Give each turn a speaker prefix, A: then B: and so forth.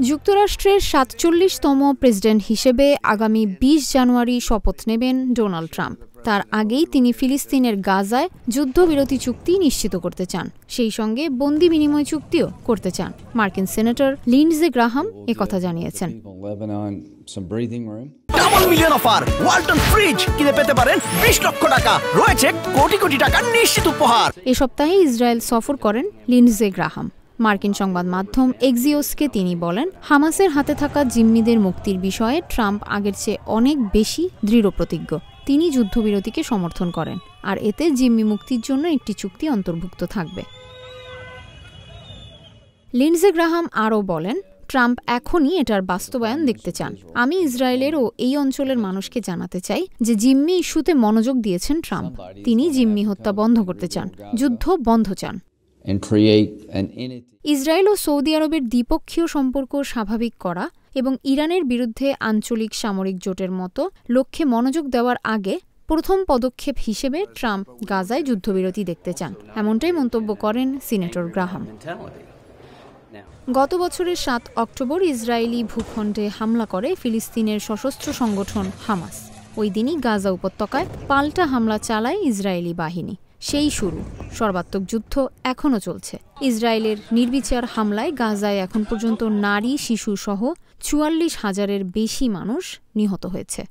A: যুক্তরাষ্ট্রের ৪৭তম প্রেসিডেন্ট হিসেবে আগামী ২০ জানুয়ারি শপথ নেবেন ডোনাল্ড ট্রাম্প। তার আগেই তিনি ফিলিস্তিনের গাজায় যুদ্ধবিরতি চুক্তি নিশ্চিত করতে চান, সেই সঙ্গে বন্দি বিনিময় চুক্তিও করতে চান। মার্কিন সেনেটর লিন্ডসে গ্রাহাম একথা জানিয়েছেন।
B: Double million offer Walton fridge কিনে পেতে পারেন ২০ লক্ষ টাকা, রয়েছে কোটি কোটি টাকার নিশ্চিত উপহার।
A: এ সপ্তাহে ইসরায়েল সফর করেন লিন্ডসে গ্রাহাম। মার্কিন সংবাদ মাধ্যম এক্সিওসকে তিনি বলেন, হামাসের হাতে থাকা জিম্মিদের মুক্তির বিষয়ে ট্রাম্প আগের চেয়ে অনেক বেশি দৃঢ়প্রতিজ্ঞ। তিনি যুদ্ধবিরতিকে সমর্থন করেন, আর এতে জিম্মি মুক্তির জন্য একটি চুক্তি অন্তর্ভুক্ত থাকবে। লিন্ডসে গ্রাহাম আরও বলেন, ট্রাম্প এখনই এটার বাস্তবায়ন দেখতে চান। আমি ইসরায়েলের ও এই অঞ্চলের মানুষকে জানাতে চাই যে জিম্মি ইস্যুতে মনোযোগ দিয়েছেন ট্রাম্প। তিনি জিম্মি হত্যা বন্ধ করতে চান, যুদ্ধ বন্ধ চান। ইসরায়েল ও সৌদি আরবের দ্বিপক্ষীয় সম্পর্ক স্বাভাবিক করা এবং ইরানের বিরুদ্ধে আঞ্চলিক সামরিক জোটের মতো লক্ষ্যে মনোযোগ দেওয়ার আগে প্রথম পদক্ষেপ হিসেবে ট্রাম্প গাজায় যুদ্ধবিরতি দেখতে চান, এমনটাই মন্তব্য করেন সিনেটর গ্রাহাম। গত বছরের ৭ অক্টোবর ইসরায়েলি ভূখণ্ডে হামলা করে ফিলিস্তিনের সশস্ত্র সংগঠন হামাস। ওই দিনই গাজা উপত্যকায় পাল্টা হামলা চালায় ইসরায়েলি বাহিনী। সেই শুরু, সর্বাত্মক যুদ্ধ এখনও চলছে। ইসরায়েলের নির্বিচার হামলায় গাজায় এখন পর্যন্ত নারী, শিশু সহ ৪৪,০০০-এর বেশি মানুষ নিহত হয়েছে।